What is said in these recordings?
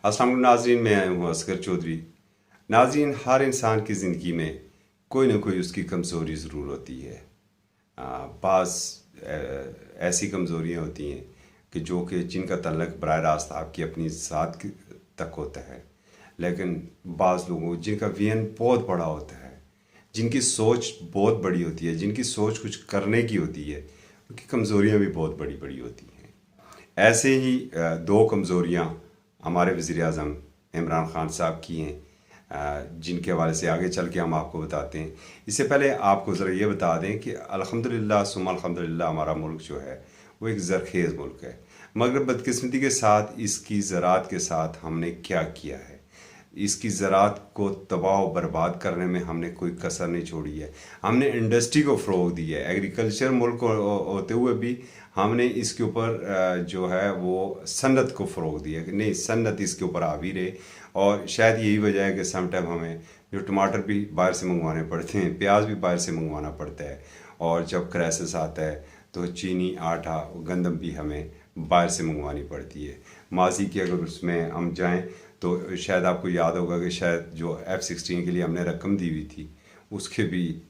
अस्सलाम वालेकुम नाज़रीन, मैं आया हूँ असगर चौधरी। नाज़रीन, हर इंसान की ज़िंदगी में कोई ना कोई उसकी कमज़ोरी ज़रूर होती है। बाज़ ऐसी कमज़ोरियाँ होती हैं कि जो कि जिनका तल्लक बराह रास्त आपकी अपनी ज़ात तक होता है, लेकिन बाज़ लोगों जिनका विजन बहुत बड़ा होता है, जिनकी सोच बहुत बड़ी होती है, जिनकी सोच कुछ करने की होती है, उनकी कमज़ोरियाँ भी बहुत बड़ी बड़ी होती हैं। ऐसे ही दो कमज़ोरियाँ हमारे वज़ीर-ए-आज़म इमरान खान साहब की हैं, जिनके हवाले से आगे चल के हम आपको बताते हैं। इससे पहले आपको ज़रा ये बता दें कि अल्हम्दुलिल्लाह सुम्मा अल्हम्दुलिल्लाह हमारा मुल्क जो है वो एक ज़रख़ेज़ मुल्क है, मगर बदकिस्मती के साथ इसकी ज़राअत के साथ हमने क्या किया है, इसकी ज़राअत को तबाह व बर्बाद करने में हमने कोई कसर नहीं छोड़ी है। हमने इंडस्ट्री को फ़रोग़ दिया है, एग्रीकल्चर मुल्क होते हुए भी हमने इसके ऊपर जो है वो सन्नत को फ़रोग़ दिया कि नहीं, सन्नत इसके ऊपर हावी रहे। और शायद यही वजह है कि सम टाइम हमें जो टमाटर भी बाहर से मंगवाने पड़ते हैं, प्याज भी बाहर से मंगवाना पड़ता है, और जब क्राइसिस आता है तो चीनी, आटा, गंदम भी हमें बाहर से मंगवानी पड़ती है। माजी की अगर उसमें हम जाएं तो शायद आपको याद होगा कि शायद जो F-16 के लिए हमने रकम दी हुई थी, उसके भी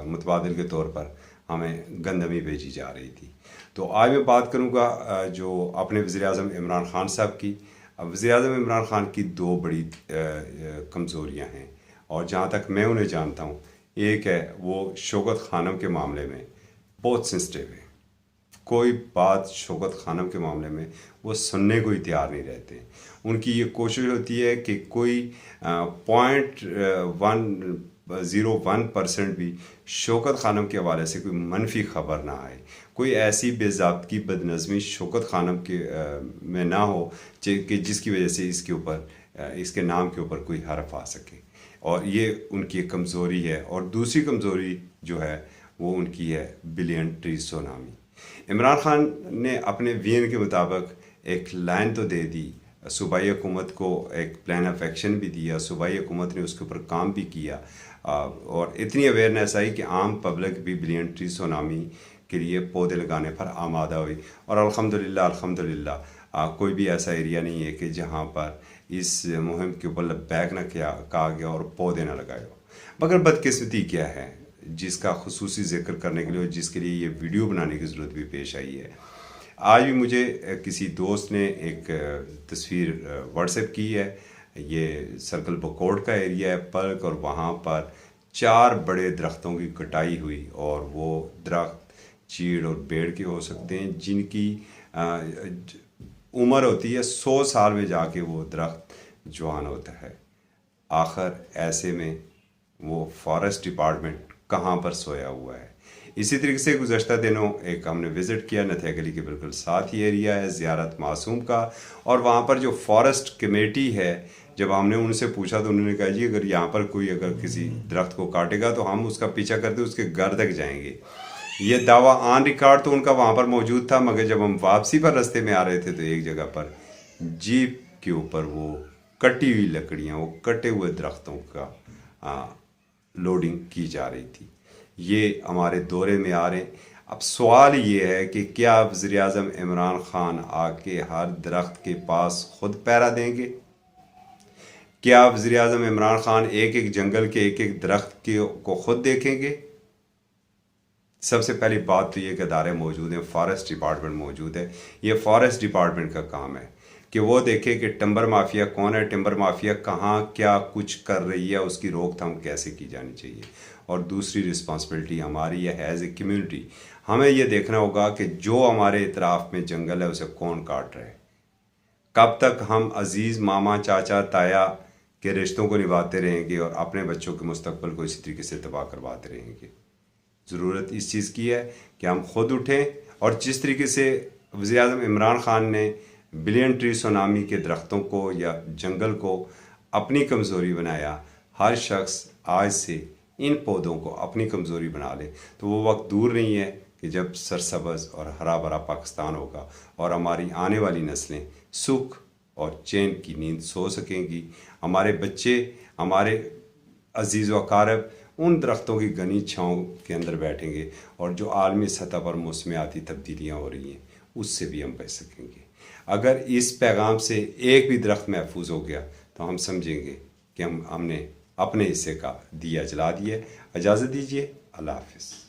मुतबादिल के तौर पर हमें गंदम ही भेजी जा रही थी। तो आज मैं बात करूंगा जो अपने वज़ीर-ए-आज़म इमरान खान साहब की। वज़ीर-ए-आज़म इमरान खान की दो बड़ी कमज़ोरियाँ हैं, और जहाँ तक मैं उन्हें जानता हूँ, एक है वो शौकत खानम के मामले में बहुत सेंसिटिव है। कोई बात शौकत खानम के मामले में वो सुनने को ही तैयार नहीं रहते। उनकी ये कोशिश होती है कि कोई 0.1% भी शौकत खानम के हवाले से कोई मनफी ख़बर ना आए, कोई ऐसी बेज़ाब्तगी बदनज़मी शौकत खानम के में ना हो कि जिसकी वजह से इसके ऊपर इसके नाम के ऊपर कोई हर्फ आ सके। और ये उनकी एक कमज़ोरी है। और दूसरी कमज़ोरी जो है वो उनकी है billion tree tsunami. Imran Khan ने अपने विजन के मुताबिक एक लाइन तो दे दी, सूबाई हुकूमत को एक प्लान ऑफ एक्शन भी दिया, सूबाई हुकूमत ने उसके ऊपर काम भी किया, और इतनी अवेयरनेस आई कि आम पब्लिक भी बिलियन ट्री सुनामी के लिए पौधे लगाने पर आमादा हुई। और अल्हम्दुलिल्लाह अल्हम्दुलिल्लाह कोई भी ऐसा एरिया नहीं है कि जहाँ पर इस मुहिम के ऊपर लब्बैक न कहा गया और पौधे न लगाए हो। मगर बदकिस्मती क्या है जिसका खुसूसी ज़िक्र करने के लिए, जिसके लिए ये वीडियो बनाने की ज़रूरत भी पेश आई है। आज भी मुझे किसी दोस्त ने एक तस्वीर व्हाट्सएप की है। ये सर्कल बकोट का एरिया है पल्क, और वहाँ पर 4 बड़े दरख्तों की कटाई हुई, और वो दरख्त चीड़ और बेड़ के हो सकते हैं, जिनकी उम्र होती है 100 साल में जाके वो दरख्त जवान होता है। आखिर ऐसे में वो फॉरेस्ट डिपार्टमेंट कहाँ पर सोया हुआ है। इसी तरीके से गुज़श्ता दिनों एक हमने विज़िट किया, नथिया गली के बिल्कुल साथ ही एरिया है ज़ियारत मासूम का, और वहाँ पर जो फॉरेस्ट कमेटी है, जब हमने उनसे पूछा तो उन्होंने कहा जी अगर यहाँ पर कोई अगर किसी दरख्त को काटेगा तो हम उसका पीछा करते उसके घर तक जाएंगे। ये दावा ऑन रिकॉर्ड तो उनका वहाँ पर मौजूद था, मगर जब हम वापसी पर रास्ते में आ रहे थे तो एक जगह पर जीप के ऊपर वो कटी हुई लकड़ियाँ, वो कटे हुए दरख्तों का लोडिंग की जा रही थी। ये हमारे दौरे में आ रहे हैं। अब सवाल ये है कि क्या वज़ीर-ए-आज़म इमरान खान आके हर दरख्त के पास खुद पहरा देंगे? क्या वज़ीर-ए-आज़म इमरान खान एक एक जंगल के एक एक दरख्त को खुद देखेंगे? सबसे पहली बात तो ये कि अदारे मौजूद हैं, फॉरेस्ट डिपार्टमेंट मौजूद है। ये फॉरेस्ट डिपार्टमेंट का काम है कि वो देखे कि टिम्बर माफिया कौन है, टिम्बर माफिया कहाँ क्या कुछ कर रही है, उसकी रोकथाम कैसे की जानी चाहिए। और दूसरी रिस्पॉन्सिबिलिटी हमारी है एज ए कम्यूनिटी, हमें ये देखना होगा कि जो हमारे इतराफ़ में जंगल है उसे कौन काट रहा है। कब तक हम अजीज़ मामा चाचा ताया के रिश्तों को निभाते रहेंगे और अपने बच्चों के मुस्तकबिल को इसी तरीके से तबाह करवाते रहेंगे। ज़रूरत इस चीज़ की है कि हम खुद उठें, और जिस तरीके से वज़ीर-ए-आज़म इमरान खान ने बिलियन ट्री सुनामी के दरख्तों को या जंगल को अपनी कमज़ोरी बनाया, हर शख्स आज से इन पौधों को अपनी कमज़ोरी बना ले तो वो वक्त दूर नहीं है कि जब सरसब्ज़ और हरा भरा पाकिस्तान होगा और हमारी आने वाली नस्लें सुख और चैन की नींद सो सकेंगी। हमारे बच्चे, हमारे अजीज़ व अकारब उन दरख्तों की घनी छाँव के अंदर बैठेंगे, और जो आलमी सतह पर मौसमियाती तब्दीलियाँ हो रही हैं उससे भी हम बच सकेंगे। اگر اس پیغام سے ایک بھی درخت محفوظ ہو گیا تو ہم سمجھیں گے کہ ہم نے اپنے حصے کا دیا جلا دیا۔ اجازت دیجیے، اللہ حافظ۔